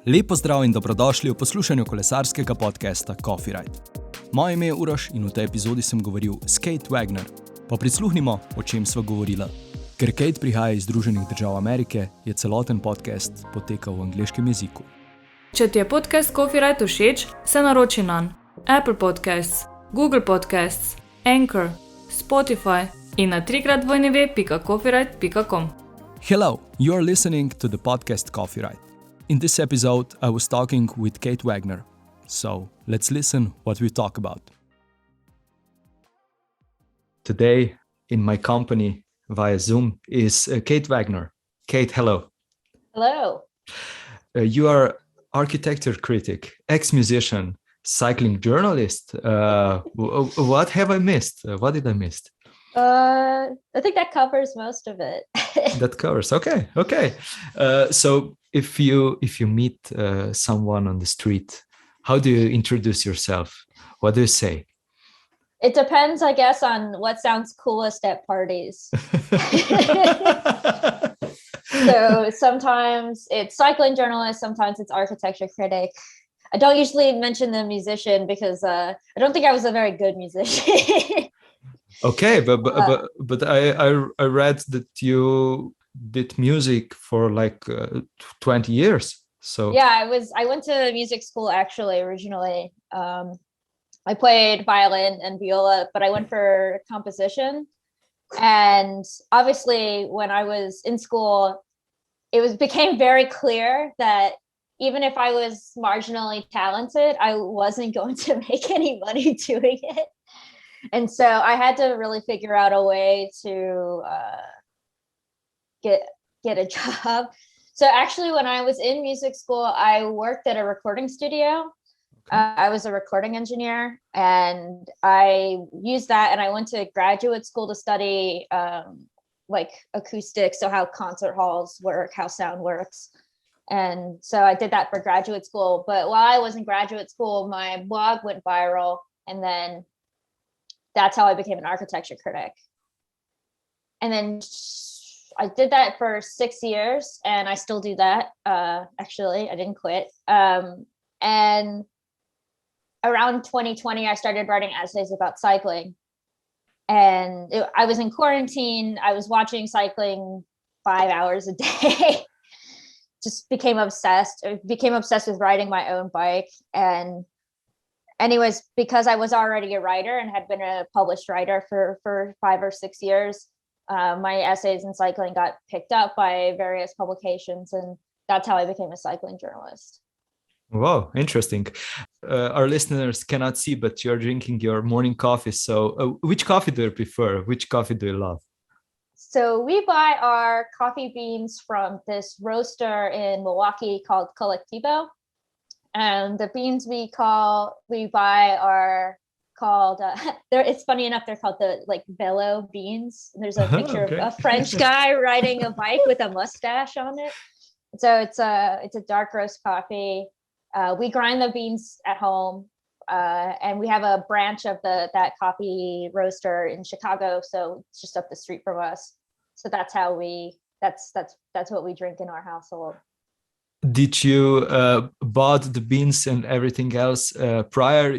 Lep pozdrav in dobrodošli v poslušanju kolesarskega podcasta Kofirajd. Moje ime je Uroš in v tej epizodi sem govoril s Kate Wagner. Pa prisluhnimo, o čem sva govorila. Ker Kate prihaja iz Združenih držav Amerike, je celoten podcast potekal v angleškem jeziku. Če ti je podcast Kofirajd všeč, se naroči nanj. Apple Podcasts, Google Podcasts, Anchor, Spotify in na www.kofirajd.com. Hello, you are listening to the podcast Kofirajd. In this episode, I was talking with Kate Wagner. So, let's listen what we talk about. Today, in my company via Zoom, is Kate Wagner. Kate, hello. Hello. You are architecture critic, ex-musician, cycling journalist. What have I missed? What did I miss? I think that covers most of it. That covers. Okay. So if you meet someone on the street, how do you introduce yourself? What do you say? It depends, I guess, on what sounds coolest at parties. So sometimes it's cycling journalist, sometimes it's architecture critic. I don't usually mention the musician because I don't think I was a very good musician. Okay, but I read that you did music for like 20 years. So yeah, I went to music school actually originally. I played violin and viola, but I went for composition. And obviously when I was in school, became very clear that even if I was marginally talented, I wasn't going to make any money doing it. And so I had to really figure out a way to get a job. So actually, when I was in music school, I worked at a recording studio. Okay. I was a recording engineer, and I used that. And I went to graduate school to study like acoustics, so how concert halls work, how sound works. And so I did that for graduate school. But while I was in graduate school, my blog went viral, and then that's how I became an architecture critic. And then I did that for 6 years, and I still do that. Actually, I didn't quit. And around 2020, I started writing essays about cycling. And I was in quarantine. I was watching cycling 5 hours a day. Just became obsessed. I became obsessed with riding my own bike. And anyways, because I was already a writer and had been a published writer for 5 or 6 years, my essays in cycling got picked up by various publications, and that's how I became a cycling journalist. Wow, interesting. Our listeners cannot see, but you're drinking your morning coffee. So which coffee do you prefer? Which coffee do you love? So we buy our coffee beans from this roaster in Milwaukee called Colectivo. And the beans we buy are called, it's funny enough, they're called the Velo beans. There's a picture of a French guy riding a bike with a mustache on it. So it's a dark roast coffee. We grind the beans at home, and we have a branch of that coffee roaster in Chicago. So it's just up the street from us. So that's how that's what we drink in our household. Did you bought the beans and everything else prior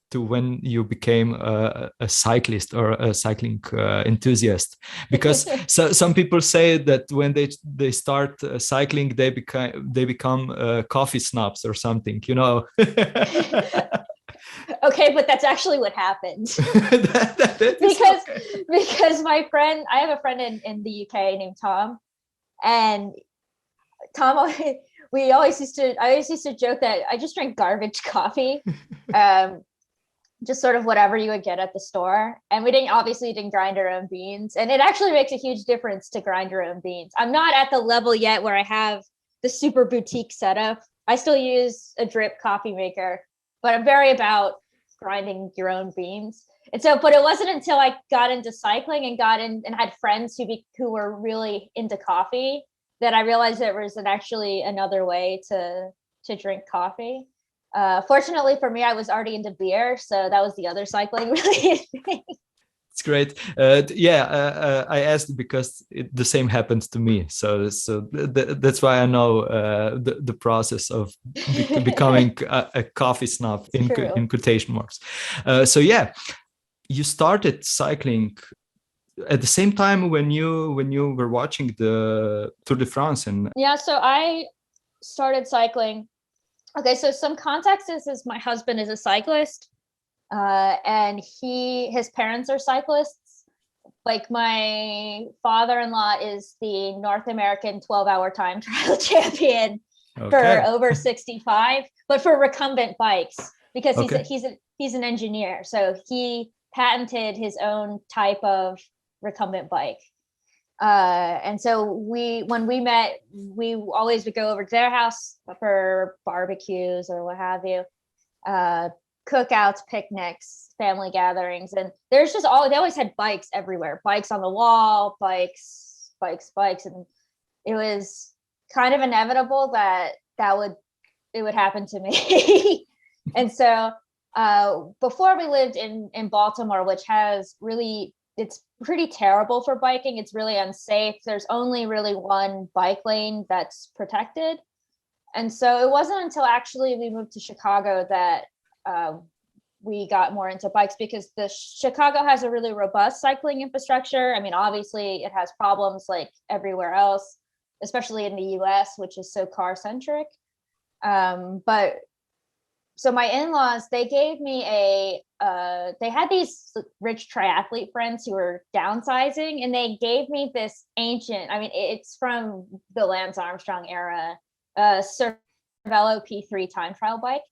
to when you became a cyclist or a cycling enthusiast? Because some people say that when they start cycling, they become coffee snobs or something, you know. Okay, but that's actually what happened. Because my friend, I have a friend in the UK named Tom, and Tom, I always used to joke that I just drank garbage coffee, just sort of whatever you would get at the store. And we didn't grind our own beans. And it actually makes a huge difference to grind your own beans. I'm not at the level yet where I have the super boutique setup. I still use a drip coffee maker, but I'm very about grinding your own beans. And so, but it wasn't until I got into cycling and had friends who were really into coffee that I realized there was actually another way to drink coffee. Fortunately for me, I was already into beer, so that was the other cycling related thing. It's great. I asked because the same happened to me. So that's why I know the process of becoming a coffee snob in quotation marks. You started cycling at the same time when you were watching the Tour de France. So I started cycling. Okay, so some context is my husband is a cyclist. And his parents are cyclists. Like my father-in-law is the North American 12-hour time trial champion for over 65, but for recumbent bikes, because he's an engineer. So he patented his own type of recumbent bike. And so when we met, we always would go over to their house for barbecues or what have you. Cookouts, picnics, family gatherings, and there's just they always had bikes everywhere, bikes on the wall, bikes, and it was kind of inevitable that it would happen to me. And so before we lived in Baltimore, which it's pretty terrible for biking. It's really unsafe. There's only really one bike lane that's protected. And so it wasn't until actually we moved to Chicago that we got more into bikes, because Chicago has a really robust cycling infrastructure. I mean, obviously it has problems like everywhere else, especially in the US, which is so car centric. But so my in-laws, they gave me they had these rich triathlete friends who were downsizing, and they gave me this ancient, I mean, it's from the Lance Armstrong era, Cervelo P3 time trial bike.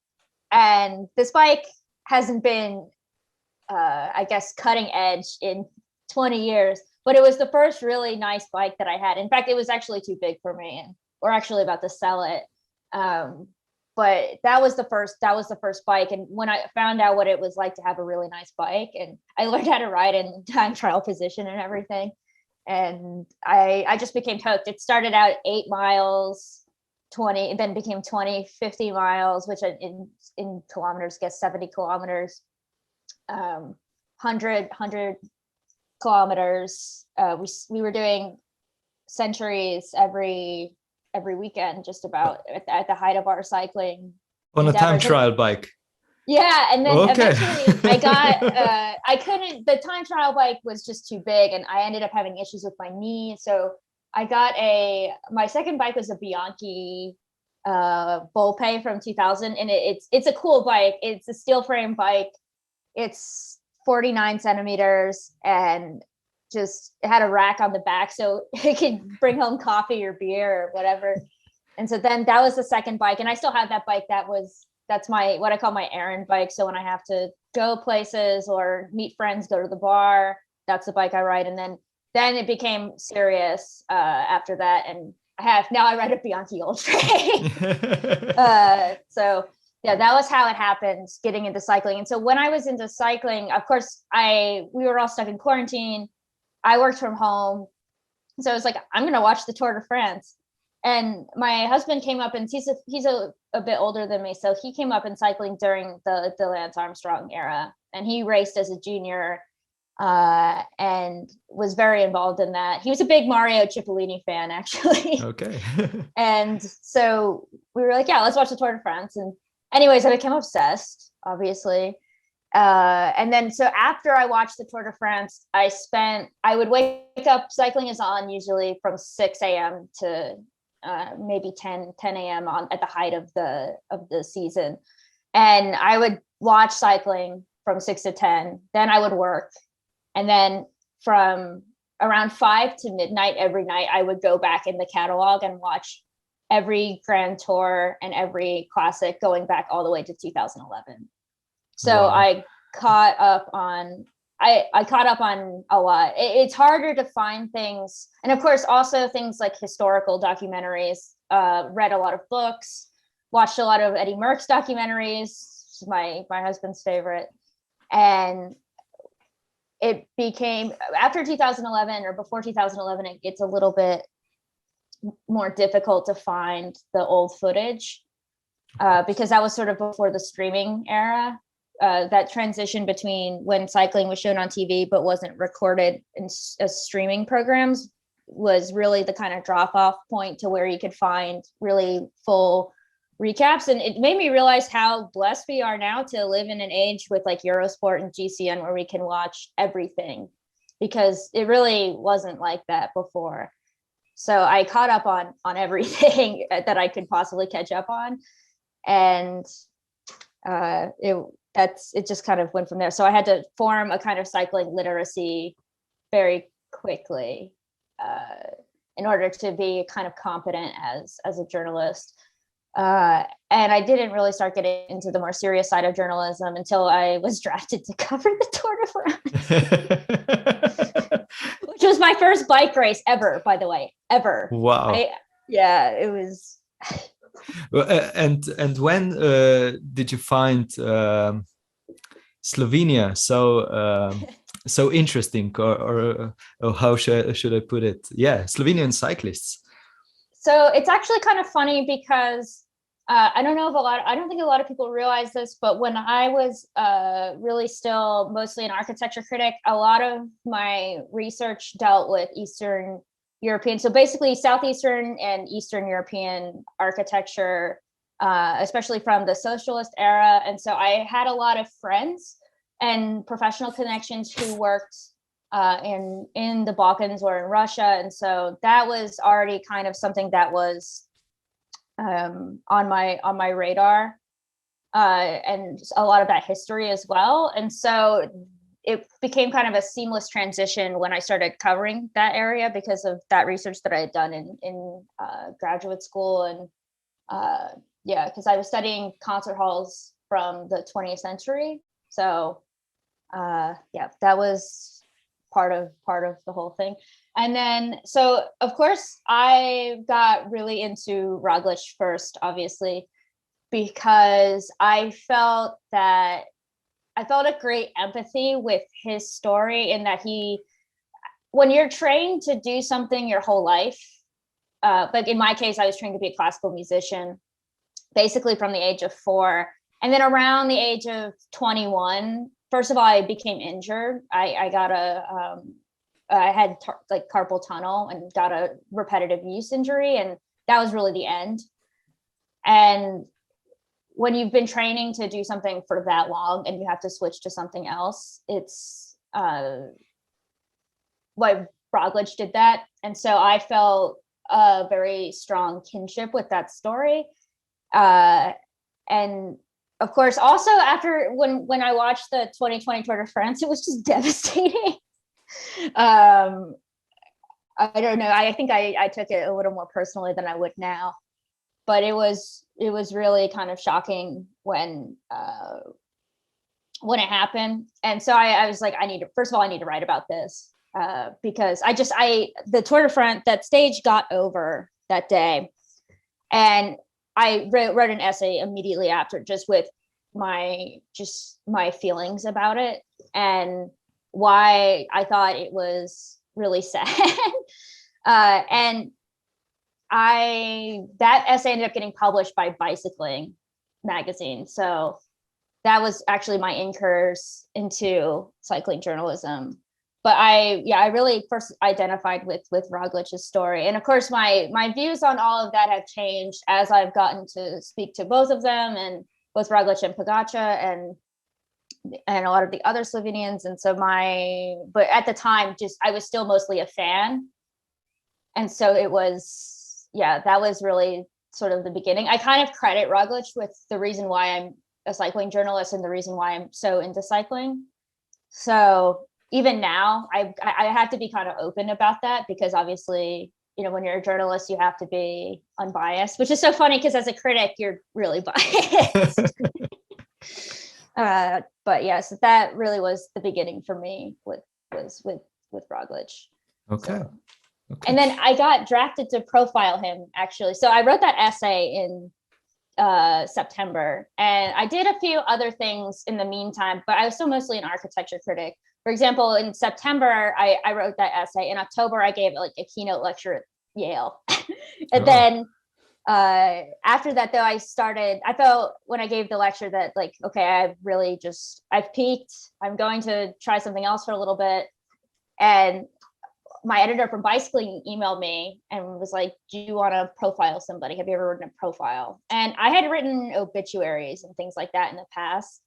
And this bike hasn't been, I guess, cutting edge in 20 years, but it was the first really nice bike that I had. In fact, it was actually too big for me, and we're actually about to sell it. But that was the first bike. And when I found out what it was like to have a really nice bike, and I learned how to ride in time trial position and everything, and I just became hooked. It started out 8 miles, 20, then became 20, 50 miles, which in kilometers, guess 70 kilometers, 100 kilometers. We were doing centuries every weekend, just about at the height of our cycling on endeavors. A time trial bike. Yeah, and then eventually I got the time trial bike was just too big, and I ended up having issues with my knee. So I got my second bike was a Bianchi Volpe from 2000, and it's a cool bike. It's a steel frame bike. It's 49 centimeters, and just it had a rack on the back so it could bring home coffee or beer or whatever. And so then that was the second bike, and I still have that bike. That's my, what I call my errand bike. So when I have to go places or meet friends, go to the bar, that's the bike I ride. And then it became serious after that, and I ride a Bianchi Ultra. So yeah, that was how it happened, getting into cycling. And so when I was into cycling, of course, we were all stuck in quarantine. I worked from home. So I was like, I'm going to watch the Tour de France. And my husband came up, and he's a bit older than me. So he came up in cycling during the Lance Armstrong era, and he raced as a junior and was very involved in that. He was a big Mario Cipollini fan, actually. Okay. And so we were like, yeah, let's watch the Tour de France. And anyways, I became obsessed, obviously. And then so after I watched the Tour de France, I would wake up, cycling is on usually from 6 a.m. to maybe 10 a.m. at the height of the season. And I would watch cycling from 6 to 10. Then I would work. And then from around 5 to midnight every night, I would go back in the catalog and watch every Grand Tour and every classic going back all the way to 2011. So wow. I caught up on a lot. It's harder to find things. And of course, also things like historical documentaries, read a lot of books, watched a lot of Eddie Merckx documentaries, my husband's favorite. And it became, after 2011 or before 2011, it gets a little bit more difficult to find the old footage because that was sort of before the streaming era. that transition between when cycling was shown on TV but wasn't recorded in streaming programs was really the kind of drop off point to where you could find really full recaps. And it made me realize how blessed we are now to live in an age with like Eurosport and GCN where we can watch everything, because it really wasn't like that before. So I caught up on everything that I could possibly catch up on. And it just kind of went from there. So I had to form a kind of cycling literacy very quickly in order to be kind of competent as a journalist. And I didn't really start getting into the more serious side of journalism until I was drafted to cover the Tour de France, which was my first bike race ever, by the way, ever. Wow. It was. And when did you find Slovenia so interesting, or how should I put it? Yeah, Slovenian cyclists. So it's actually kind of funny because I don't think a lot of people realize this, but when I was really still mostly an architecture critic, a lot of my research dealt with Eastern European, so basically Southeastern and Eastern European architecture, especially from the socialist era. And so I had a lot of friends and professional connections who worked in the Balkans or in Russia. And so that was already kind of something that was on my radar, and a lot of that history as well. And so it became kind of a seamless transition when I started covering that area because of that research that I had done in graduate school. And because I was studying concert halls from the 20th century. So that was part of the whole thing. And then, so of course I got really into Roglic first, obviously, because I felt a great empathy with his story, in that when you're trained to do something your whole life, but in my case, I was trained to be a classical musician, basically from the age of 4. And then around the age of 21, first of all, I became injured. I got I had carpal tunnel and got a repetitive use injury, and that was really the end. And when you've been training to do something for that long and you have to switch to something else, it's why Roglic did that. And so I felt a very strong kinship with that story. And of course, also after when I watched the 2020 Tour de France, it was just devastating. I don't know. I think I took it a little more personally than I would now, but it was really kind of shocking when it happened. And so I was like, I need to write about this, because the Tour de France, that stage got over that day. And I wrote an essay immediately after, just with my feelings about it and why I thought it was really sad. And that essay ended up getting published by Bicycling magazine. So that was actually my incurs into cycling journalism. But I really first identified with Roglic's story. And of course, my views on all of that have changed as I've gotten to speak to both of them, and both Roglic and Pogačar, and a lot of the other Slovenians. And so but at the time, I was still mostly a fan. And so it was, that was really sort of the beginning. I kind of credit Roglic with the reason why I'm a cycling journalist and the reason why I'm so into cycling. So even now, I have to be kind of open about that, because obviously, when you're a journalist, you have to be unbiased, which is so funny because as a critic, you're really biased. But yes, that really was the beginning for me with Roglic. Okay. So. Okay. And then I got drafted to profile him, actually. So I wrote that essay in September, and I did a few other things in the meantime, but I was still mostly an architecture critic. For example, in September, I wrote that essay. In October, I gave a keynote lecture at Yale. And then After that, though, I felt when I gave the lecture that like, okay, I've peaked. I'm going to try something else for a little bit. And my editor from bicycling emailed me and was like, do you want to profile somebody? Have you ever written a profile? And I had written obituaries and things like that in the past,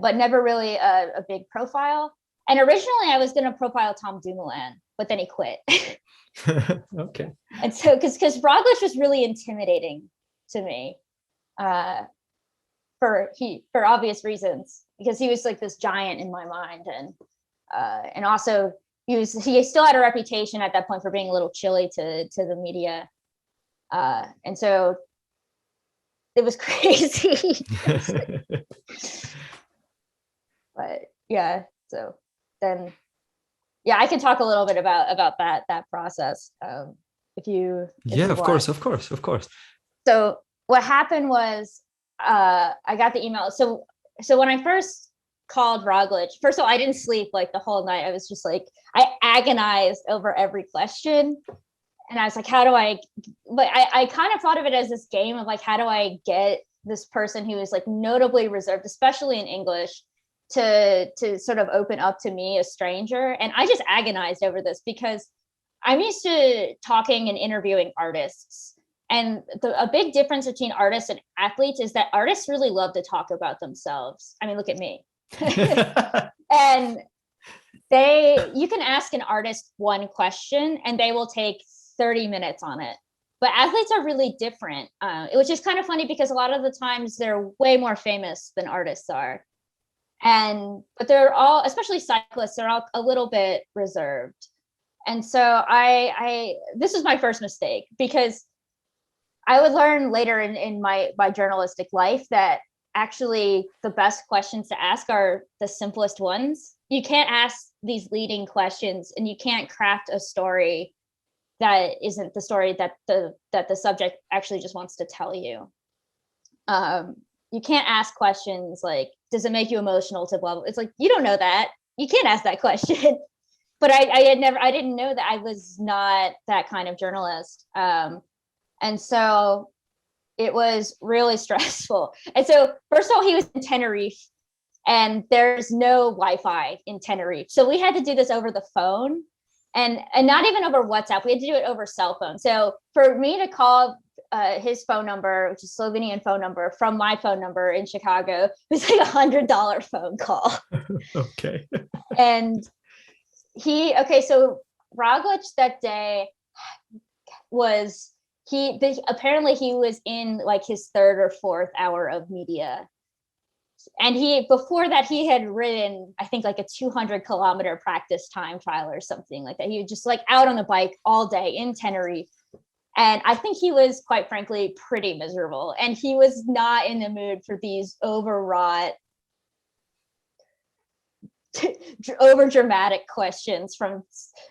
but never really a big profile. And originally I was going to profile Tom Dumoulin, but then he quit. Okay. And so, because Roglic was really intimidating to me, for obvious reasons, because he was like this giant in my mind, and also he still had a reputation at that point for being a little chilly to the media, and so it was crazy. But yeah, so then. Yeah, I can talk a little bit about that process. If you of want. Of course. So what happened was, I got the email. So when I first called Roglic, first of all, I didn't sleep like the whole night. I was just like, I agonized over every question, and I was like, how do I? But I kind of thought of it as this game of like, how do I get this person who is like notably reserved, especially in English, to sort of open up to me, a stranger. And I just agonized over this because I'm used to talking and interviewing artists. And a big difference between artists and athletes is that artists really love to talk about themselves. I mean, look at me. And you can ask an artist one question and they will take 30 minutes on it. But athletes are really different, which is kind of funny because a lot of the times they're way more famous than artists are. But they're all, especially cyclists, they're all a little bit reserved. And so this was my first mistake, because I would learn later in my journalistic life that actually the best questions to ask are the simplest ones. You can't ask these leading questions and you can't craft a story that isn't the story that the subject actually just wants to tell you. You can't ask questions like, does it make you emotional to blah, blah. It's like, you don't know that. You can't ask that question. But I didn't know that. I was not that kind of journalist. And so it was really stressful. And so first of all, he was in Tenerife and there's no Wi-Fi in Tenerife. So we had to do this over the phone, and not even over WhatsApp. We had to do it over cell phone. So for me to call his phone number, which is Slovenian phone number, from my phone number in Chicago, it was like $100 phone call. Okay. And so Roglic that day apparently he was in like his third or fourth hour of media. And before that, he had ridden, I think, like a 200-kilometer practice time trial or something like that. He was just like out on the bike all day in Tenerife. And I think he was, quite frankly, pretty miserable. And he was not in the mood for these overwrought, over dramatic questions from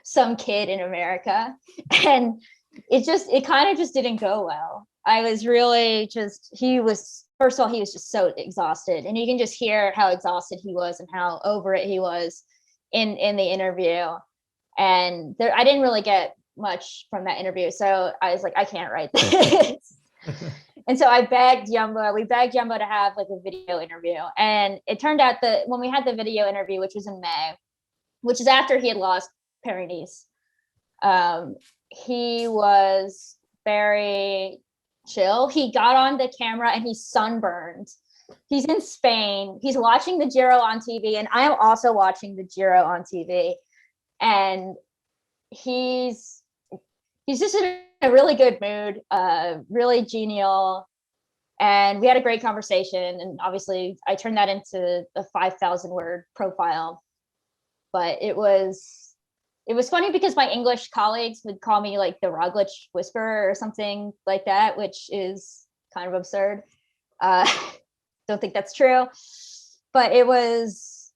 some kid in America. And it kind of just didn't go well. I was really first of all, he was just so exhausted, and you can just hear how exhausted he was and how over it he was in the interview. And I didn't really get much from that interview. So I was like, I can't write this. And so we begged Jumbo to have like a video interview. And it turned out that when we had the video interview, which was in May, which is after he had lost Paris-Nice, he was very chill. He got on the camera and he's sunburned. He's in Spain. He's watching the Giro on TV, and I am also watching the Giro on TV. And he's just in a really good mood, really genial. And we had a great conversation. And obviously I turned that into a 5,000 word profile. But it was funny because my English colleagues would call me like the Roglic whisperer or something like that, which is kind of absurd. Don't think that's true. But it was,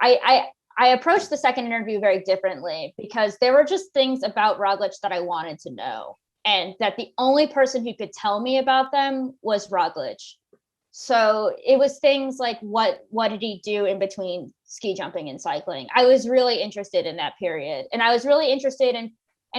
I approached the second interview very differently, because there were just things about Roglic that I wanted to know, and that the only person who could tell me about them was Roglic. So it was things like, what did he do in between ski jumping and cycling? I was really interested in that period. And I was really interested in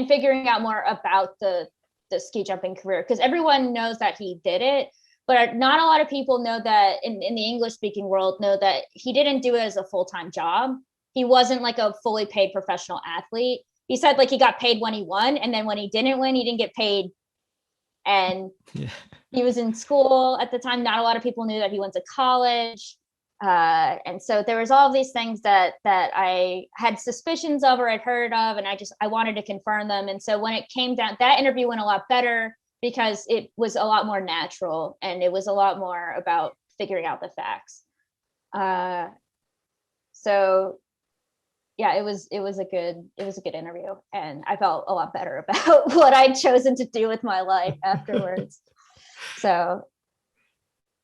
figuring out more about the the ski jumping career, because everyone knows that he did it, but not a lot of people know that in the English speaking world know that he didn't do it as a full-time job. He wasn't like a fully paid professional athlete. He said like he got paid when he won, and then when he didn't win, he didn't get paid. And he was in school at the time. Not a lot of people knew that he went to college. And so there was all of these things that I had suspicions of or I'd heard of, and I wanted to confirm them. And so when it came down, that interview went a lot better because it was a lot more natural and it was a lot more about figuring out the facts. So yeah, it was a good interview, and I felt a lot better about what I'd chosen to do with my life afterwards. So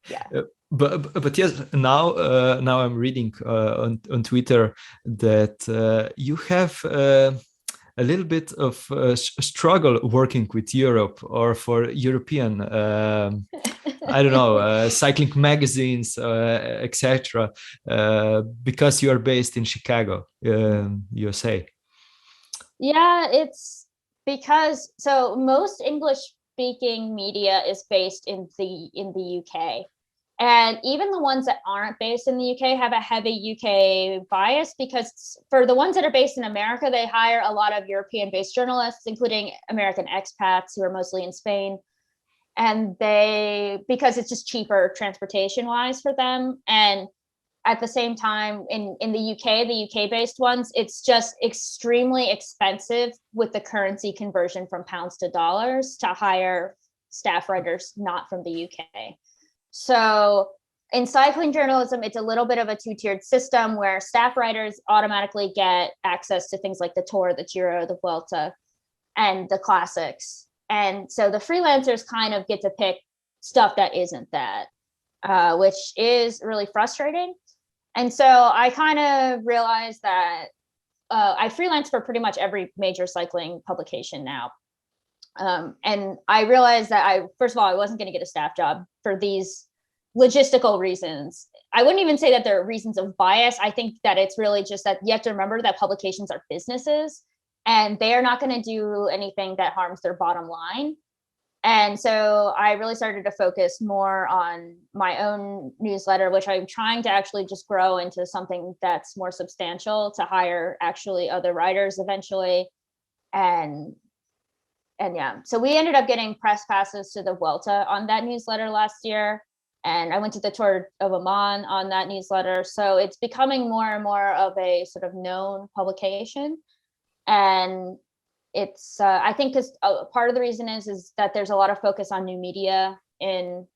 yeah. But yes, now I'm reading on Twitter that you have a little bit of struggle working with Europe or for European I don't know cycling magazines, etc. Because you are based in Chicago, USA. Yeah, it's because most English speaking media is based in the UK. And even the ones that aren't based in the UK have a heavy UK bias, because for the ones that are based in America, they hire a lot of European-based journalists, including American expats who are mostly in Spain. And because it's just cheaper transportation-wise for them. And at the same time, in the UK-based ones, it's just extremely expensive with the currency conversion from pounds to dollars to hire staff writers not from the UK. So in cycling journalism, it's a little bit of a two-tiered system where staff writers automatically get access to things like the Tour, the Giro, the Vuelta, and the classics. And so the freelancers kind of get to pick stuff that isn't that, which is really frustrating. And so I kind of realized that I freelance for pretty much every major cycling publication now. And I realized that first of all, I wasn't going to get a staff job for these logistical reasons. I wouldn't even say that there are reasons of bias. I think that it's really just that you have to remember that publications are businesses and they are not going to do anything that harms their bottom line. And so I really started to focus more on my own newsletter, which I'm trying to actually just grow into something that's more substantial, to hire actually other writers eventually. And yeah, so we ended up getting press passes to the Vuelta on that newsletter last year. And I went to the Tour of Oman on that newsletter. So it's becoming more and more of a sort of known publication. And it's, I think, because part of the reason is that there's a lot of focus on new media in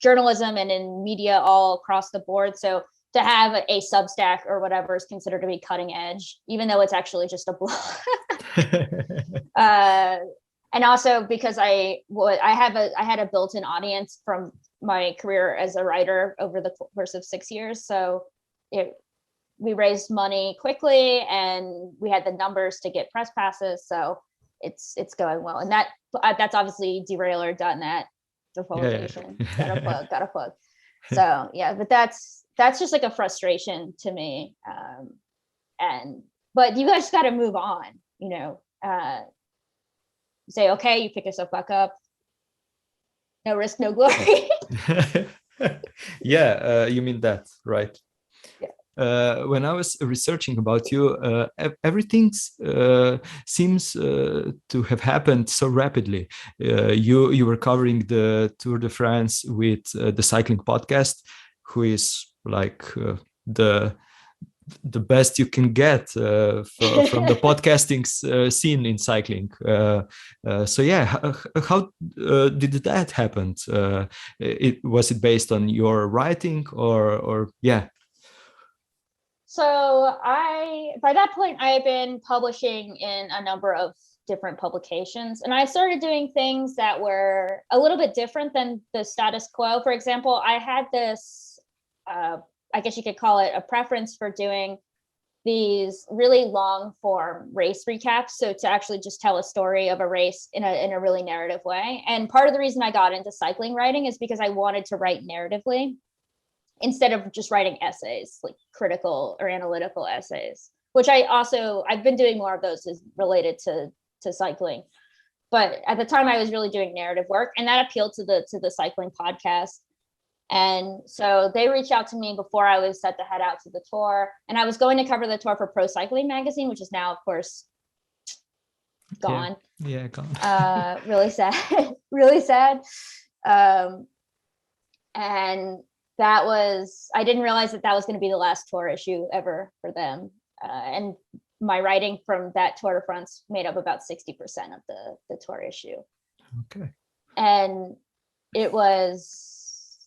journalism and in media all across the board. So to have a Substack or whatever is considered to be cutting edge, even though it's actually just a blog. And also because I had a built-in audience from my career as a writer over the course of 6 years. So we raised money quickly and we had the numbers to get press passes. So it's going well. And that's obviously derailleur.net, the publication. Yeah. Gotta plug. So yeah, but that's just like a frustration to me. But you guys got to move on, say, okay, you pick yourself back up. No risk, no glory. Yeah, you mean that, right? Yeah. When I was researching about you, everything seems to have happened so rapidly. You were covering the Tour de France with the cycling podcast, who is like the best you can get from the podcasting scene in cycling. So yeah, how did that happen? Was it based on your writing or yeah? So by that point, I had been publishing in a number of different publications, and I started doing things that were a little bit different than the status quo. For example, I had this, I guess you could call it a preference for doing these really long form race recaps. So to actually just tell a story of a race in a really narrative way. And part of the reason I got into cycling writing is because I wanted to write narratively instead of just writing essays, like critical or analytical essays, which I've been doing more of those is related to to cycling. But at the time I was really doing narrative work, and that appealed to the cycling podcast. And so they reached out to me before I was set to head out to the tour, and I was going to cover the tour for Pro Cycling magazine, which is now, of course, gone. Yeah, gone. Really sad. Really sad. And that was, I didn't realize that was going to be the last tour issue ever for them. And my writing from that Tour de France made up about 60% of the tour issue. Okay. And it was,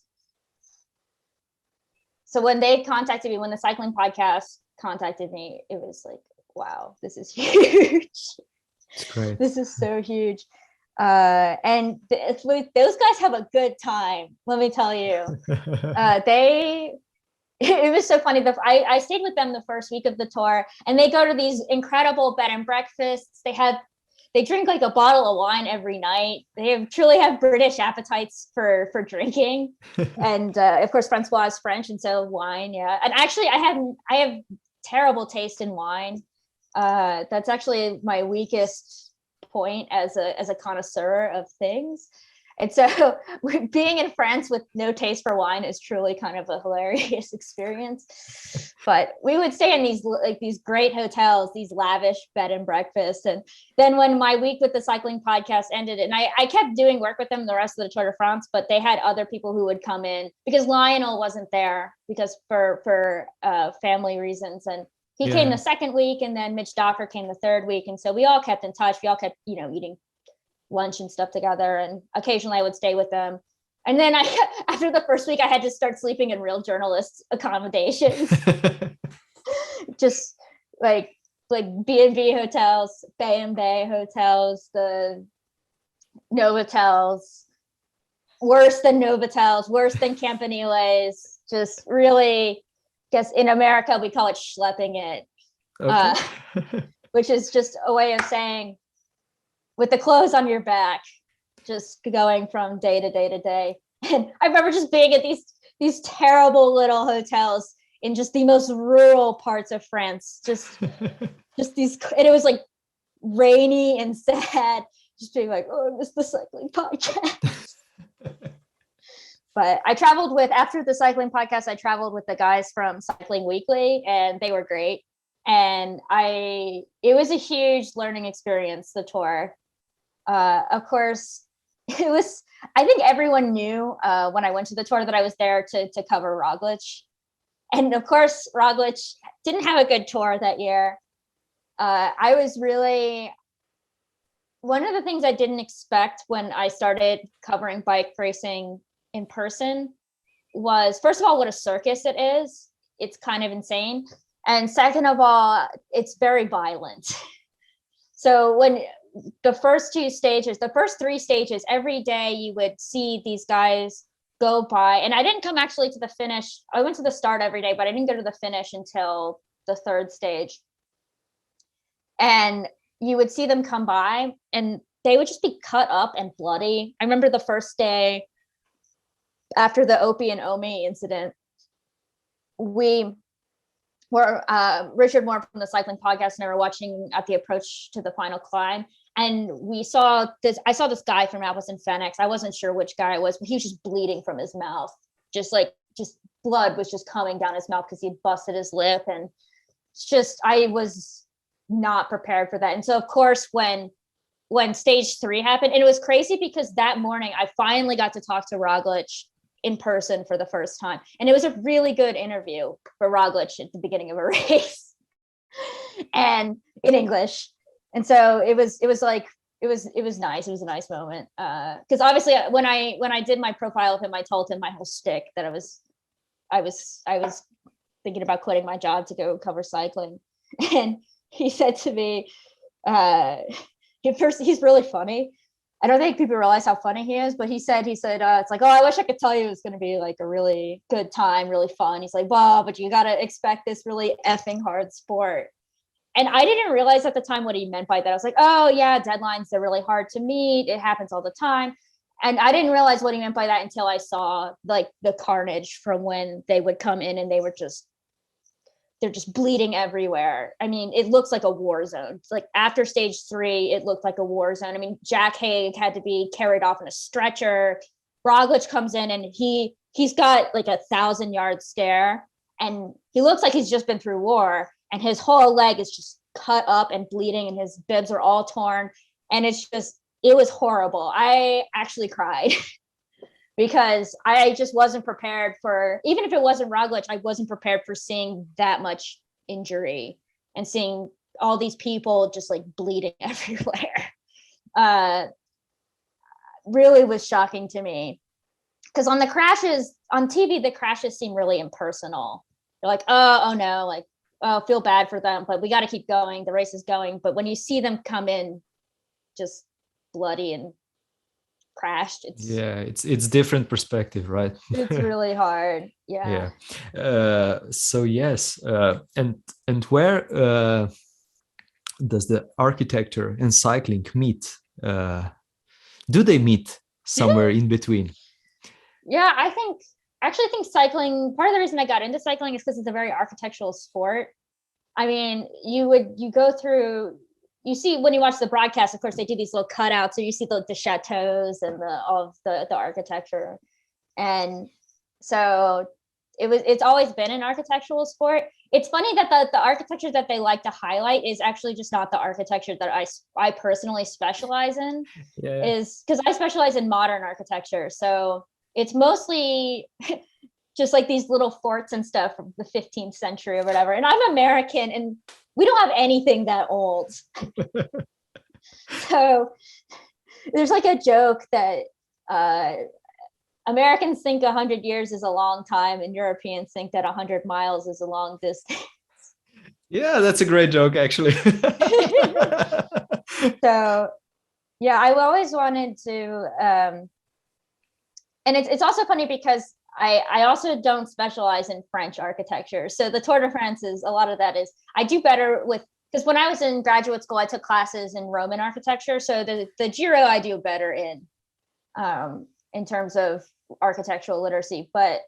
so when they contacted me, when the cycling podcast contacted me, it was like, wow, this is huge. It's great. This is so huge. And those guys have a good time, let me tell you. It was so funny. I stayed with them the first week of the tour, and they go to these incredible bed and breakfasts. They drink like a bottle of wine every night. They truly have British appetites for drinking. And of course, Francois is French, and so wine, yeah. And actually, I have terrible taste in wine. That's actually my weakest point as a connoisseur of things. And so being in France with no taste for wine is truly kind of a hilarious experience. But we would stay in these great hotels, these lavish bed and breakfasts. And then when my week with the cycling podcast ended, and I kept doing work with them the rest of the Tour de France, but they had other people who would come in because Lionel wasn't there because for family reasons. And he came the second week, and then Mitch Docker came the third week. And so we all kept in touch. We all kept, eating lunch and stuff together, and occasionally I would stay with them. And then after the first week, I had to start sleeping in real journalists' accommodations. Just like B&B hotels, Bay hotels, the Novotels, worse than Novotels, worse than Campaniles. Just really, guess in America we call it schlepping it, okay. Which is just a way of saying, with the clothes on your back, just going from day to day to day. And I remember just being at these terrible little hotels in just the most rural parts of France. Just these, and it was like rainy and sad, just being like, oh, I miss the cycling podcast. But I traveled after the cycling podcast, I traveled with the guys from Cycling Weekly, and they were great. And it was a huge learning experience, the tour. Of course, I think everyone knew when I went to the tour that I was there to cover Roglic. And of course, Roglic didn't have a good tour that year. I was really, one of the things I didn't expect when I started covering bike racing in person was, first of all, what a circus it is. It's kind of insane. And second of all, it's very violent. So when the first three stages, every day you would see these guys go by. And I didn't come actually to the finish. I went to the start every day, but I didn't go to the finish until the third stage. And you would see them come by, and they would just be cut up and bloody. I remember the first day after the Opie and Omi incident, we were Richard Moore from the Cycling Podcast and I were watching at the approach to the final climb, and I saw this guy from Alpes and Phoenix. I wasn't sure which guy it was, but he was just bleeding from his mouth, just blood was just coming down his mouth because he'd busted his lip. And it's just, I was not prepared for that. And so of course when stage 3 happened, and it was crazy because that morning I finally got to talk to Roglic in person for the first time. And it was a really good interview for Roglic at the beginning of a race and in English. And so it was nice. It was a nice moment. Cause obviously when I did my profile of him, I told him my whole shtick that I was thinking about quitting my job to go cover cycling. And he said to me, he's really funny. I don't think people realize how funny he is, but he said, it's like, oh, I wish I could tell you it was going to be like a really good time, really fun. He's like, well, but you got to expect this really effing hard sport. And I didn't realize at the time what he meant by that. I was like, oh yeah, deadlines, they're really hard to meet. It happens all the time. And I didn't realize what he meant by that until I saw like the carnage from when they would come in and they were just they're just bleeding everywhere. I mean, it looks like a war zone. It's like after stage 3, it looked like a war zone. I mean, Jack Haig had to be carried off in a stretcher. Roglic comes in and he's got like 1,000-yard stare, and he looks like he's just been through war, and his whole leg is just cut up and bleeding, and his bibs are all torn, and it was horrible. I actually cried because I just wasn't prepared for, even if it wasn't Roglic, I wasn't prepared for seeing that much injury and seeing all these people just like bleeding everywhere. Really was shocking to me, because on TV, the crashes seem really impersonal. They're like, oh no, like, oh, feel bad for them, but we got to keep going. The race is going. But when you see them come in just bloody and crashed, it's different perspective, right? It's really hard. Yeah. So yes, and where does the architecture and cycling meet? Do they meet somewhere in between? Yeah, I actually think cycling, part of the reason I got into cycling is because it's a very architectural sport. I mean, you go through, you see when you watch the broadcast, of course, they do these little cutouts, so you see the chateaus and all of the architecture. And so it's always been an architectural sport. It's funny that the architecture that they like to highlight is actually just not the architecture that I personally specialize in. Is because I specialize in modern architecture. So it's mostly just like these little forts and stuff from the 15th century or whatever. And I'm American, and we don't have anything that old. So there's like a joke that Americans think 100 years is a long time, and Europeans think that 100 miles is a long distance. Yeah, that's a great joke, actually. So, yeah, I always wanted to, and it's also funny because I also don't specialize in French architecture. So the Tour de France is, a lot of that is, I do better with, because when I was in graduate school, I took classes in Roman architecture. So the Giro I do better in terms of architectural literacy. But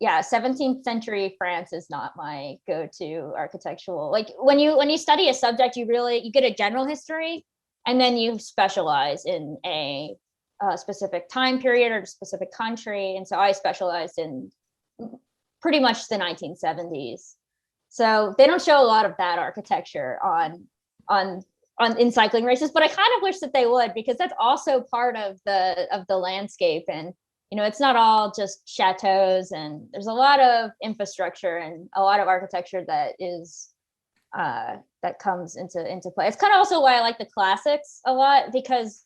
yeah, 17th century France is not my go-to architectural. Like when you study a subject, you get a general history, and then you specialize in a specific time period or a specific country. And so I specialized in pretty much the 1970s. So they don't show a lot of that architecture in cycling races, but I kind of wish that they would, because that's also part of the landscape. And it's not all just chateaus, and there's a lot of infrastructure and a lot of architecture that is that comes into play. It's kind of also why I like the classics a lot, because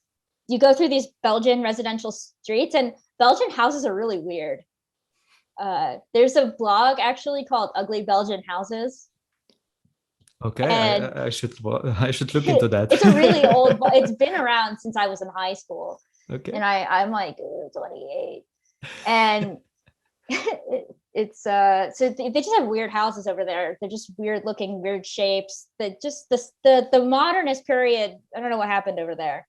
you go through these Belgian residential streets, and Belgian houses are really weird. There's a blog actually called Ugly Belgian Houses. Okay, I should look into that. It's a really old, it's been around since I was in high school. Okay. And I'm like 28. And it's so they just have weird houses over there. They're just weird looking, weird shapes. That just the modernist period, I don't know what happened over there.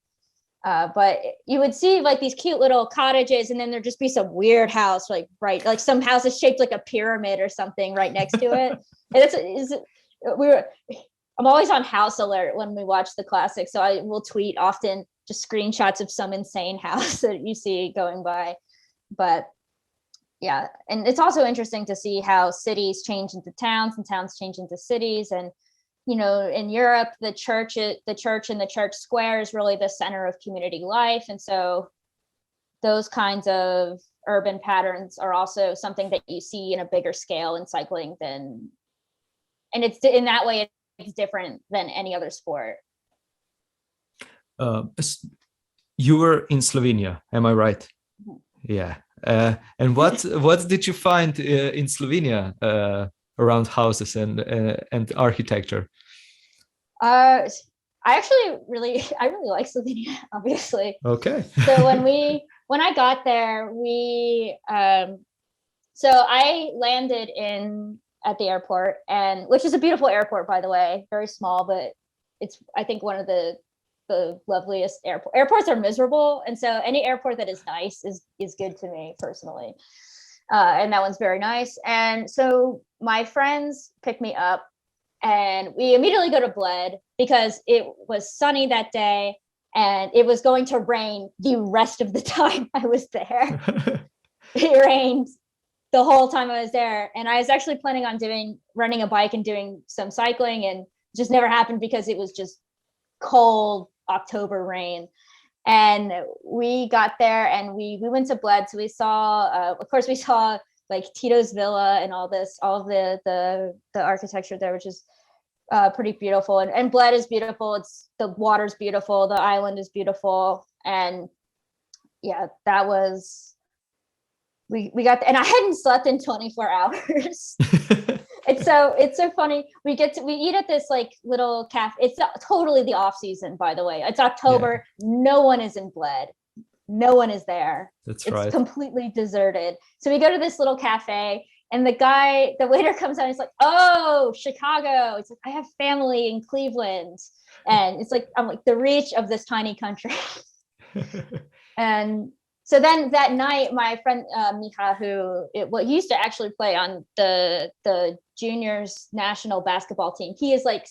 But you would see like these cute little cottages, and then there'd just be some weird house, like some houses shaped like a pyramid or something right next to it. And I'm always on house alert when we watch the classics, so I will tweet often just screenshots of some insane house that you see going by. But yeah, and it's also interesting to see how cities change into towns and towns change into cities. And in Europe, the church and the church square is really the center of community life. And so those kinds of urban patterns are also something that you see in a bigger scale in cycling and it's in that way, it's different than any other sport. You were in Slovenia, am I right? Mm-hmm. Yeah. And what did you find in Slovenia around houses and architecture? I really like Slovenia, obviously. Okay. So when I got there, so I landed at the airport, and which is a beautiful airport, by the way, very small, but it's, I think, one of the loveliest airports are miserable, and so any airport that is nice is good to me personally. and that one's very nice. And so my friends pick me up, and we immediately go to Bled because it was sunny that day, and it was going to rain the rest of the time I was there. It rained the whole time I was there, and I was actually planning on running a bike and doing some cycling, and just never happened because it was just cold October rain. And we got there and we went to Bled. So we saw, of course, we saw like Tito's Villa and all of the architecture there, which is pretty beautiful. And Bled is beautiful. The water's beautiful. The island is beautiful. And yeah, that was, we got, and I hadn't slept in 24 hours. It's so funny. We eat at this like little cafe. It's totally the off season, by the way. It's October. Yeah. No one is in Bled. No one is there. That's right. It's completely deserted. So we go to this little cafe, and the waiter comes out and he's like, "Oh, Chicago." It's like, "I have family in Cleveland." And it's like, I'm like, the reach of this tiny country. And so then that night, my friend Micha, he used to actually play on the juniors national basketball team. He is like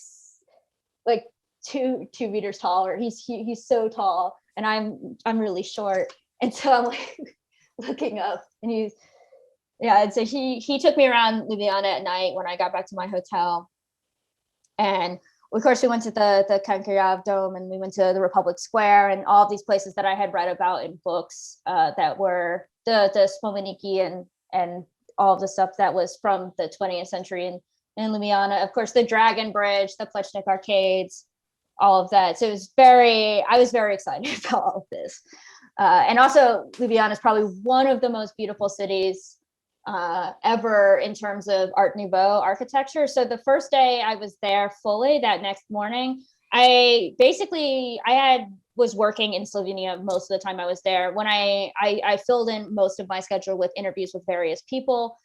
2 meters taller. He's so tall, and I'm really short. And so I'm like looking up, and and so he took me around Ljubljana at night when I got back to my hotel, and of course, we went to the Kofirajd Dome, and we went to the Republic Square, and all of these places that I had read about in books that were the Spomeniki and all of the stuff that was from the 20th century in Ljubljana. Of course, the Dragon Bridge, the Plečnik Arcades, all of that. So I was very excited about all of this. And also, Ljubljana is probably one of the most beautiful cities ever in terms of Art Nouveau architecture. So the first day I was there fully, that next morning, I was working in Slovenia most of the time I was there. When I filled in most of my schedule with interviews with various people,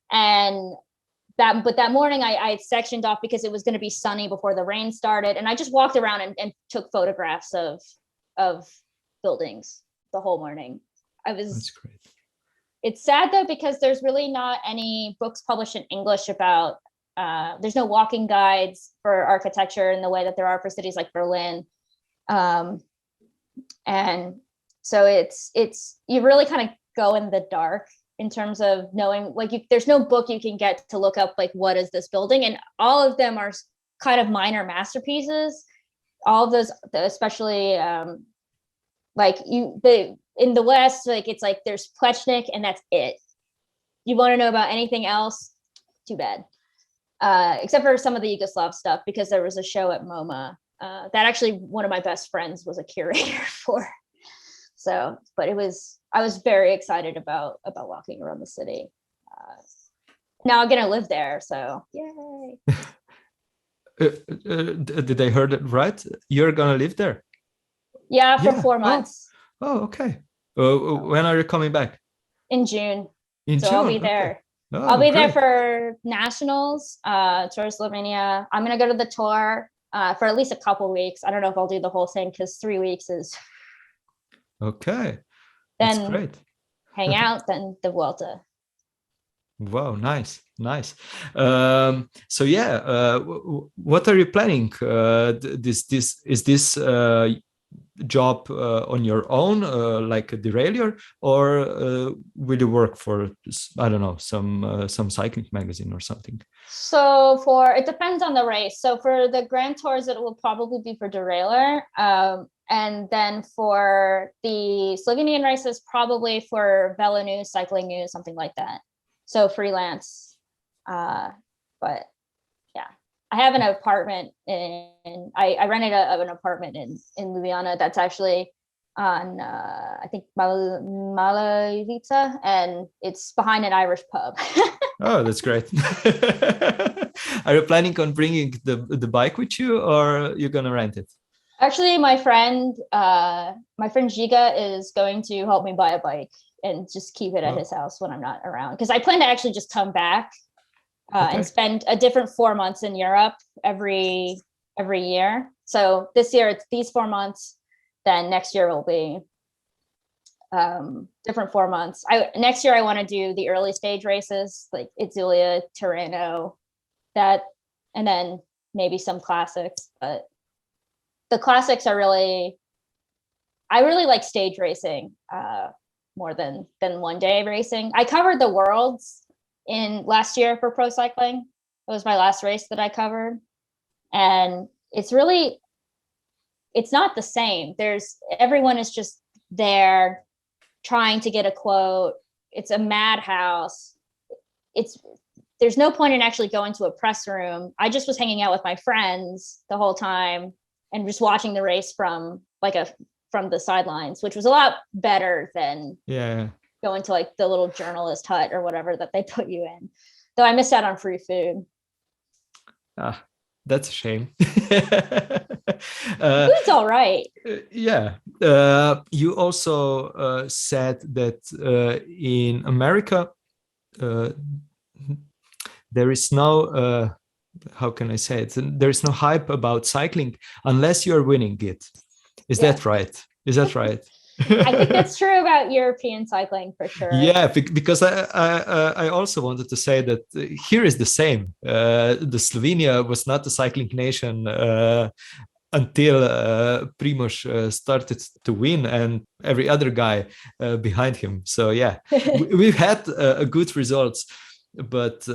but that morning I sectioned off because it was going to be sunny before the rain started, and I just walked around and took photographs of buildings the whole morning. That's great. It's sad though, because there's really not any books published in English about, there's no walking guides for architecture in the way that there are for cities like Berlin. And so it's you really kind of go in the dark in terms of knowing, like, there's no book you can get to look up, like, what is this building? And all of them are kind of minor masterpieces. All of those, especially in the West, like, it's like there's Plečnik and that's it. You want to know about anything else? Too bad. Except for some of the Yugoslav stuff, because there was a show at MoMA that actually one of my best friends was a curator for. So, but I was very excited about walking around the city. Now I'm gonna live there, so yay. Did I heard it right? You're gonna live there? Yeah, for 4 months. Oh, okay. When are you coming back? In June. In June? I'll be there. Okay. I'll be there for nationals, tour Slovenia. I'm gonna go to the tour for at least a couple weeks. I don't know if I'll do the whole thing because 3 weeks is okay. That's then great. Hang out, then the Vuelta. Wow, nice. So yeah, what are you planning? Is this job on your own, like a derailleur, or will you work for, I don't know, some cycling magazine or something? So it depends on the race. So for the Grand Tours, it will probably be for derailleur. And then for the Slovenian races, probably for Velo News, Cycling News, something like that. So freelance. But yeah, I have an apartment I rented an apartment in Ljubljana that's actually on, I think, Malavica, and it's behind an Irish pub. Oh, that's great. Are you planning on bringing the bike with you, or you're going to rent it? Actually, my friend Giga is going to help me buy a bike and just keep it at his house when I'm not around. Because I plan to actually just come back and spend a different 4 months in Europe every year. So this year it's these 4 months. Then next year will be different 4 months. Next year I want to do the early stage races like Itzulia, Tirreno, that, and then maybe some classics. But the classics are really, I really like stage racing more than one day racing. I covered the Worlds in last year for pro cycling. It was my last race that I covered, and it's not the same. Everyone is just there trying to get a quote. It's a madhouse. There's no point in actually going to a press room. I just was hanging out with my friends the whole time and just watching the race from the sidelines, which was a lot better than going to like the little journalist hut or whatever that they put you in. Though I missed out on free food. That's a shame. Food's all right. You also said that in America, there is no, how can I say it? There is no hype about cycling unless you're winning it. Is that right? I think that's true about European cycling for sure. Yeah, because I also wanted to say that here is the same. The Slovenia was not a cycling nation until Primož started to win and every other guy behind him. So yeah, we've had good results, but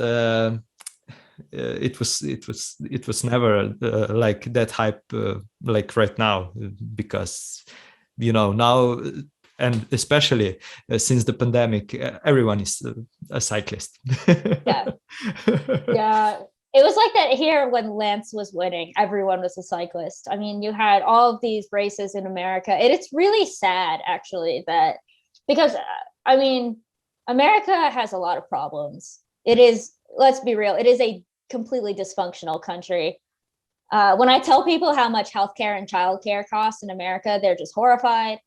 it was never like that hype like right now, because now, and especially since the pandemic, everyone is a cyclist. Yeah. It was like that here when Lance was winning. Everyone was a cyclist. I mean, you had all of these races in America. And it's really sad, actually, because I mean, America has a lot of problems. It is, let's be real, it is a completely dysfunctional country. When I tell people how much healthcare and childcare costs in America, they're just horrified.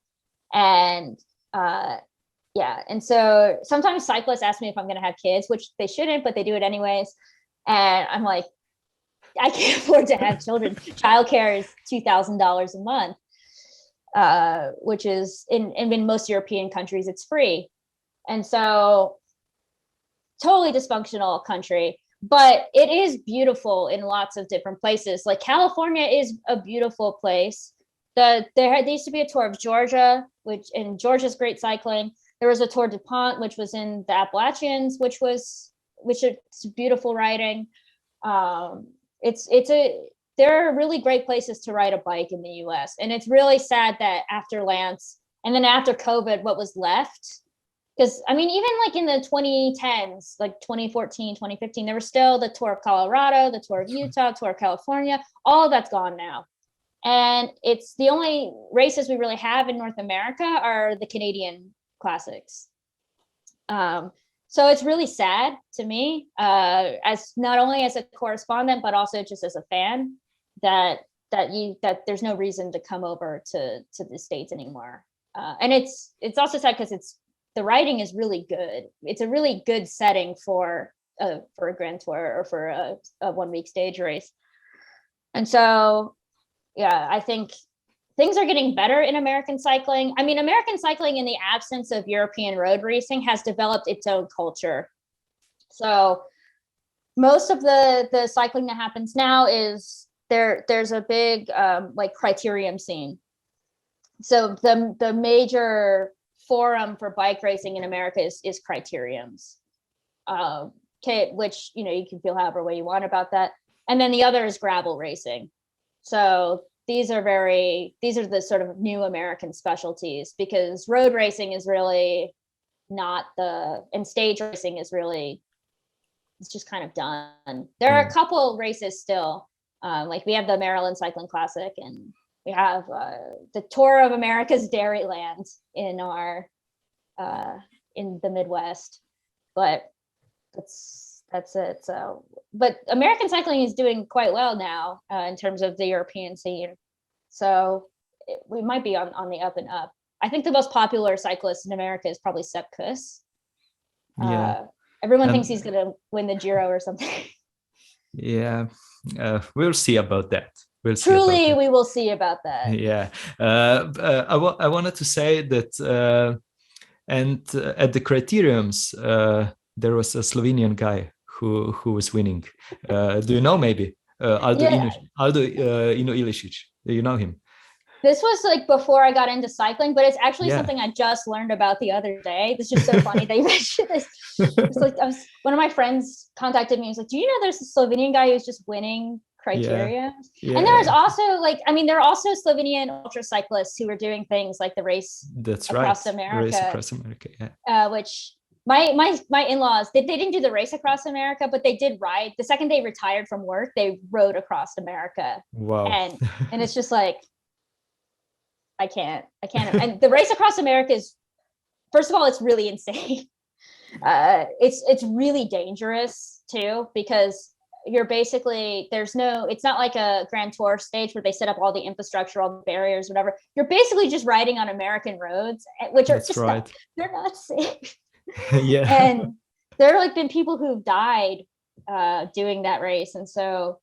And and so sometimes cyclists ask me if I'm going to have kids, which they shouldn't, but they do it anyways. And I'm like, I can't afford to have children. Childcare is $2,000 a month, which is in most European countries, it's free. And so totally dysfunctional country. But it is beautiful in lots of different places. Like California is a beautiful place. There used to be a tour of Georgia, and Georgia's great cycling. There was a Tour DuPont, which was in the Appalachians, which is beautiful riding. There are really great places to ride a bike in the US. And it's really sad that after Lance and then after COVID, what was left, because I mean, even like in the 2010s, like 2014, 2015, there was still the Tour of Colorado, the Tour of Utah, Tour of California, all of that's gone now. And it's the only races we really have in North America are the Canadian classics. So it's really sad to me, as not only as a correspondent, but also just as a fan, that there's no reason to come over to the States anymore. And it's also sad because the riding is really good. It's a really good setting for a Grand Tour or for a 1 week stage race. And so, yeah, I think things are getting better in American cycling. I mean, American cycling in the absence of European road racing has developed its own culture. So most of the cycling that happens now is there's a big like criterium scene. So the major forum for bike racing in America is criteriums, which, you can feel however way you want about that. And then the other is gravel racing. So these are the sort of new American specialties, because road racing is really not and stage racing is really, it's just kind of done. There are a couple races still, like we have the Maryland Cycling Classic, and we have the Tour of America's Dairyland in our in the Midwest, but that's it. So, but American cycling is doing quite well now in terms of the European scene. So we might be on the up and up. I think the most popular cyclist in America is probably Sepp Kuss. Everyone thinks he's going to win the Giro or something. Yeah, we'll see about that. We will see about that. Yeah, I wanted to say that And at the criteriums, there was a Slovenian guy who was winning. Do you know maybe Aldo Ilisic? Do you know him? This was like before I got into cycling, but it's actually something I just learned about the other day. This is just so funny that you mentioned this. It's like one of my friends contacted me. He was like, "Do you know there's a Slovenian guy who's just winning criteria?" And there was also there are also Slovenian ultra cyclists who were doing things like the race across America. Race across America, yeah. Which my in-laws, they didn't do the race across America, but they did ride. The second they retired from work, they rode across America. Wow. And it's just like, I can't. And the race across America is, first of all, it's really insane. It's really dangerous too, because you're basically, it's not like a Grand Tour stage where they set up all the infrastructure, all the barriers, whatever. You're basically just riding on American roads, which are just they're not safe. Yeah. And there have been people who've died doing that race. And so,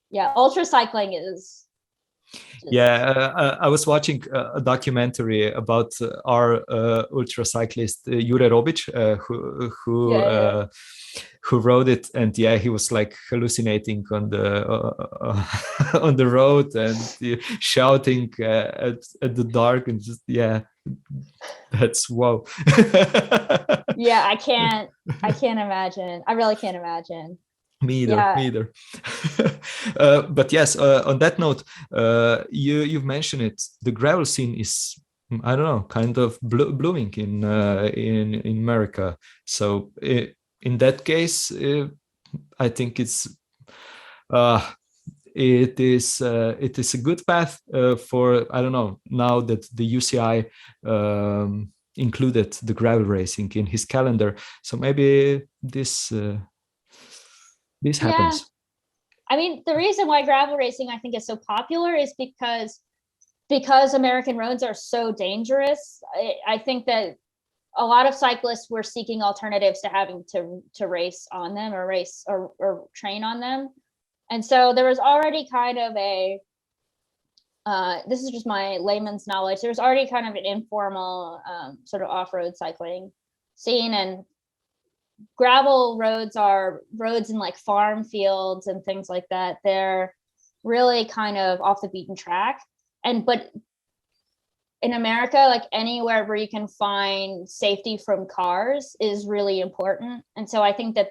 yeah, ultra cycling is. I was watching a documentary about our ultra cyclist Jure Robic, who rode it, and he was like hallucinating on the on the road and shouting at the dark, and just that's wow. Yeah, I can't imagine. I really can't imagine. Me either. But yes, on that note, you've mentioned it. The gravel scene is, I don't know, kind of blooming in America. So in that case, I think it is a good path for, I don't know, now that the UCI included the gravel racing in his calendar. So maybe this happens. I mean, the reason why gravel racing I think is so popular is because American roads are so dangerous. I think that a lot of cyclists were seeking alternatives to having to race on them or train on them. And so there was already kind of this is just my layman's knowledge, there's already kind of an informal sort of off-road cycling scene, and gravel roads are roads in like farm fields and things like that. They're really kind of off the beaten track. But in America, like anywhere where you can find safety from cars is really important. And so I think that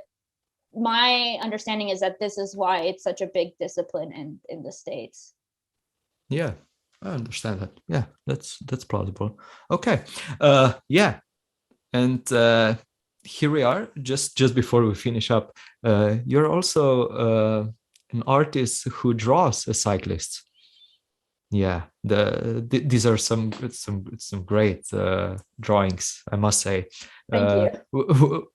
my understanding is that this is why it's such a big discipline in the States. Yeah, I understand that. Yeah, that's plausible. Okay. And here we are, just before we finish up. You're also an artist who draws a cyclist. Yeah, these are some great drawings, I must say. Thank you.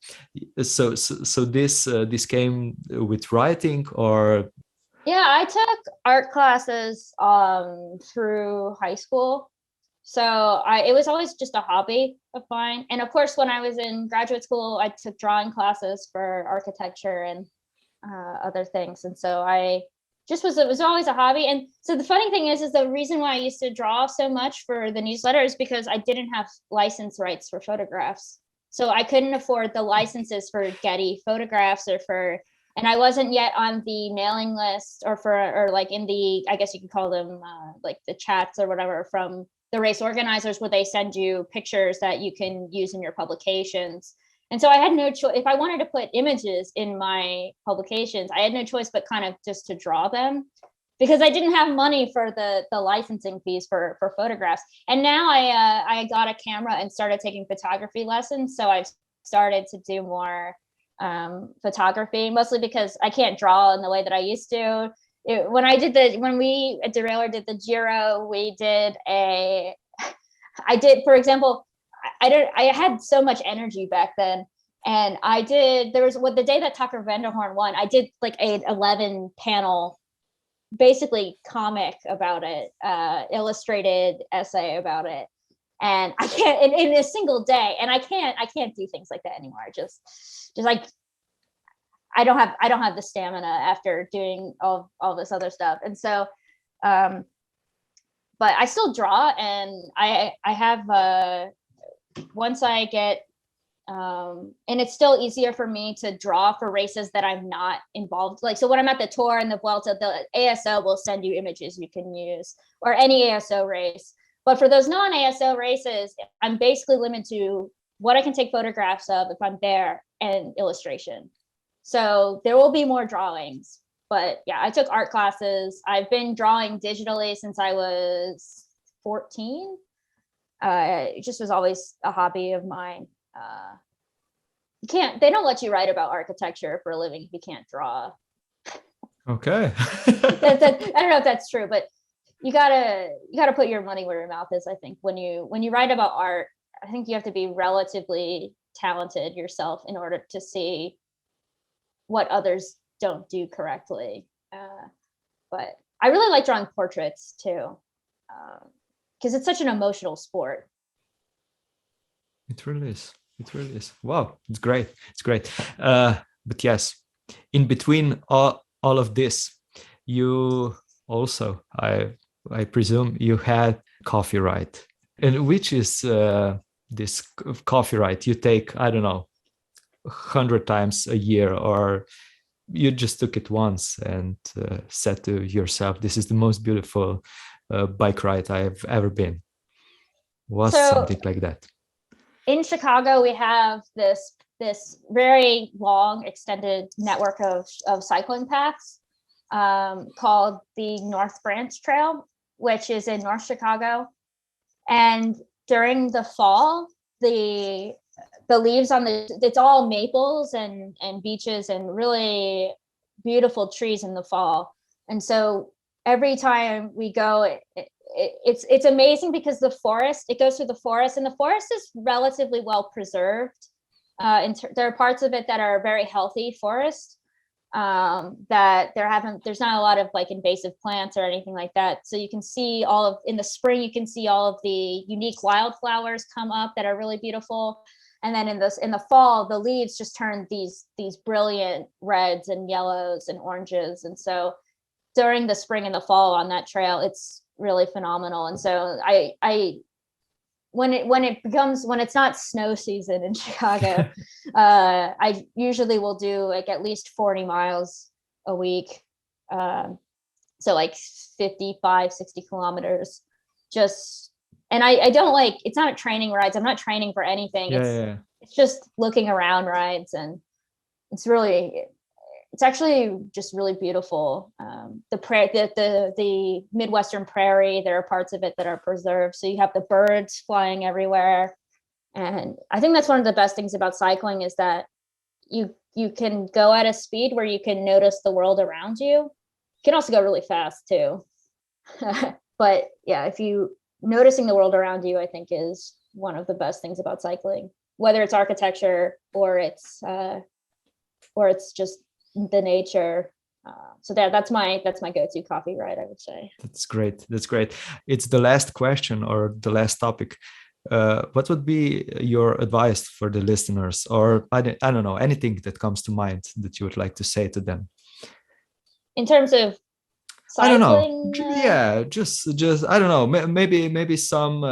So this came with writing, or? Yeah, I took art classes through high school. So it was always just a hobby of mine. And of course, when I was in graduate school, I took drawing classes for architecture and other things. And so it was always a hobby. And so the funny thing is the reason why I used to draw so much for the newsletter is because I didn't have license rights for photographs. So I couldn't afford the licenses for Getty photographs and I wasn't yet on the mailing list or like in the, I guess you could call them like the chats or whatever from the race organizers, where they send you pictures that you can use in your publications. And so I had no choice. If I wanted to put images in my publications, I had no choice but kind of just to draw them, because I didn't have money for the licensing fees for photographs. And now I got a camera and started taking photography lessons. So I've started to do more photography, mostly because I can't draw in the way that I used to. When we at Derailleur did the Giro, for example, I had so much energy back then, and the day that Tucker Vanderhorn won, I did like an 11 panel, basically comic about it, illustrated essay about it. And I can't in a single day, and I can't do things like that anymore. Just like, I don't have the stamina after doing all this other stuff. And so, but I still draw, and I have once I get, and it's still easier for me to draw for races that I'm not involved. Like, so when I'm at the Tour and the Vuelta, the ASO will send you images you can use, or any ASO race. But for those non-ASO races, I'm basically limited to what I can take photographs of if I'm there and illustration. So there will be more drawings. But yeah, I took art classes. I've been drawing digitally since I was 14. It just was always a hobby of mine. They don't let you write about architecture for a living if you can't draw. Okay. I don't know if that's true, but you gotta put your money where your mouth is. I think when you write about art, I think you have to be relatively talented yourself in order to see what others don't do correctly. But I really like drawing portraits too, because it's such an emotional sport. It really is. It really is. Wow, it's great. It's great. But yes, in between all of this, you also, I presume, you had Kofirajd, and which is this Kofirajd you take, I don't know, 100 times a year, or you just took it once and said to yourself, this is the most beautiful bike ride I have ever been. Was something like that? In Chicago, we have this very long extended network of cycling paths called the North Branch Trail, which is in North Chicago. And during the fall, the leaves on it's all maples and beeches and really beautiful trees in the fall. And so every time we go, it's amazing because the forest, it goes through the forest, and the forest is relatively well preserved. There are parts of it that are very healthy forest, that there's not a lot of like invasive plants or anything like that. So you can see in the spring, you can see all of the unique wildflowers come up that are really beautiful. And then in the fall, the leaves just turn these brilliant reds and yellows and oranges. And so during the spring and the fall on that trail, it's really phenomenal. And so when it's not snow season in Chicago, I usually will do like at least 40 miles a week. So like 55, 60 kilometers, and I don't like, it's not training rides. I'm not training for anything. It's just looking around rides, and it's actually just really beautiful. The Midwestern prairie, there are parts of it that are preserved. So you have the birds flying everywhere. And I think that's one of the best things about cycling is that you can go at a speed where you can notice the world around you. You can also go really fast too. But yeah, noticing the world around you, I think, is one of the best things about cycling, whether it's architecture or it's just the nature. So that's my go-to coffee ride, I would say. That's great. It's the last question or the last topic. What would be your advice for the listeners, or I don't know, anything that comes to mind that you would like to say to them in terms of cycling? I don't know. Yeah, just I don't know. Maybe some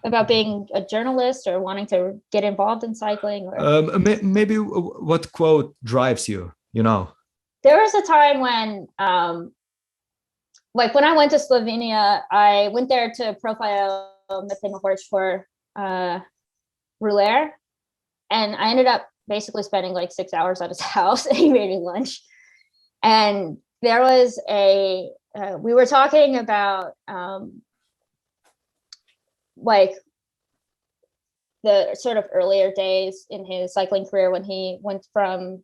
about being a journalist or wanting to get involved in cycling, or maybe what quote drives you. There was a time when, like when I went to Slovenia, I went there to profile Metin Horch for Rouleur, and I ended up basically spending like 6 hours at his house, and he made me lunch. And there was we were talking about like the sort of earlier days in his cycling career when he went from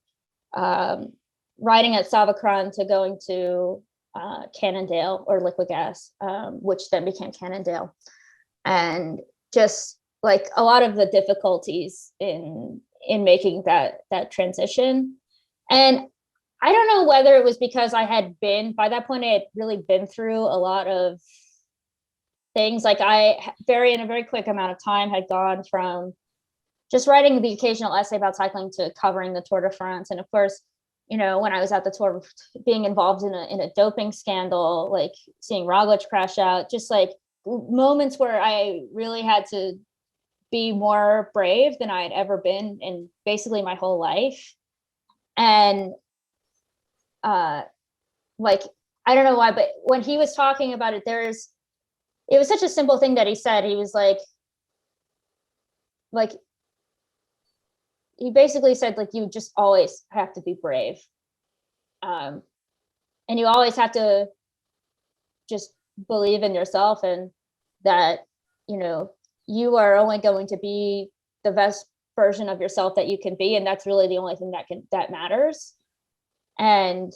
riding at Savakran to going to Cannondale or Liquid Gas, which then became Cannondale, and just like a lot of the difficulties in making that transition. And I don't know whether it was because I had by that point I had really been through a lot of things. Like in a very quick amount of time had gone from just writing the occasional essay about cycling to covering the Tour de France. And of course, when I was at the Tour, being involved in a doping scandal, like seeing Roglic crash out, just like moments where I really had to be more brave than I had ever been in basically my whole life. And like, I don't know why, but when he was talking about it, it was such a simple thing that he said. He was like he basically said, like, you just always have to be brave. And you always have to just believe in yourself, and that, you know, you are only going to be the best version of yourself that you can be. And that's really the only thing that matters. And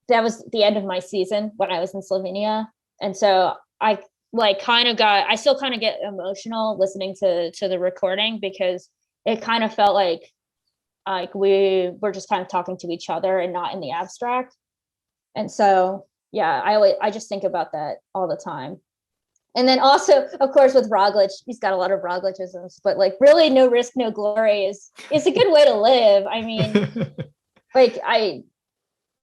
that was the end of my season when I was in Slovenia. And so I still kind of get emotional listening to the recording, because it kind of felt like we were just kind of talking to each other and not in the abstract. And so, yeah, I just think about that all the time. And then also, of course, with Roglic, he's got a lot of Roglicisms, but like, really, no risk, no glory is a good way to live. I mean, like,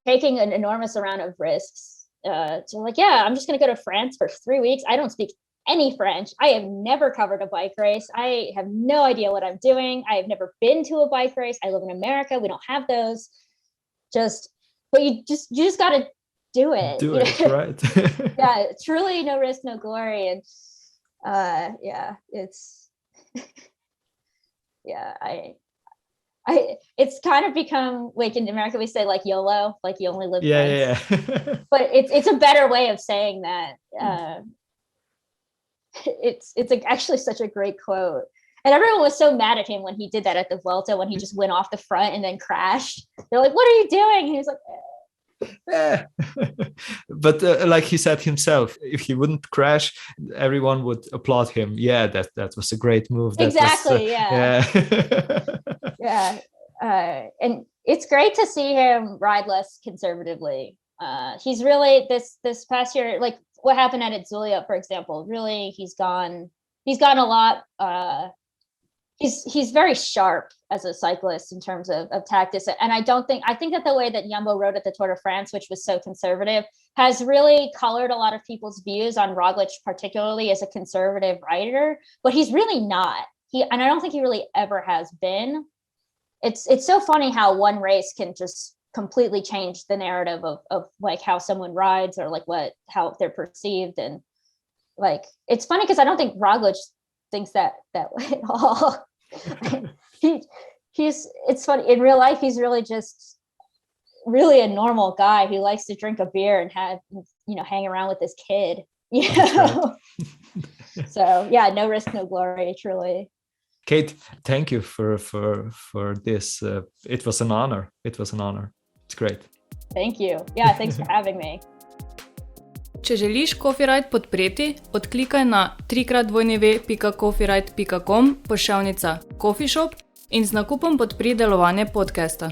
taking an enormous amount of risks to like, yeah, I'm just going to go to France for 3 weeks. I don't speak any French. I have never covered a bike race. I have no idea what I'm doing. I have never been to a bike race. I live in America. We don't have those. But you just got to do it. Do it, right? Yeah, truly no risk, no glory. And yeah, it's yeah, it's kind of become, like, in America we say, like, YOLO, like, you only live once. Yeah. But it's a better way of saying that. It's actually such a great quote. And everyone was so mad at him when he did that at the Vuelta, when he just went off the front and then crashed. They're like, what are you doing? And he was like, Yeah. But like he said himself, if he wouldn't crash, everyone would applaud him. Yeah, that was a great move. Exactly. Yeah. Yeah. And it's great to see him ride less conservatively. He's really this past year, like what happened at Itzulia, for example, really he's gone a lot. He's very sharp as a cyclist in terms of tactics. And I think that the way that Jumbo rode at the Tour de France, which was so conservative, has really colored a lot of people's views on Roglic, particularly as a conservative rider, but he's really not. And I don't think he really ever has been. It's so funny how one race can just completely change the narrative of like how someone rides, or like how they're perceived. And like, it's funny because I don't think Roglic thinks that way at all. It's funny, in real life he's really just really a normal guy who likes to drink a beer and have, hang around with his kid, So yeah, no risk, no glory, truly. Kate, thank you for this. It was an honor. It's great. Thank you. Yeah, thanks for having me. Če želiš Kofirajd podpreti, odklikaj na www.kofirajd.com / coffeeshop in z nakupom podpri delovanje podcasta.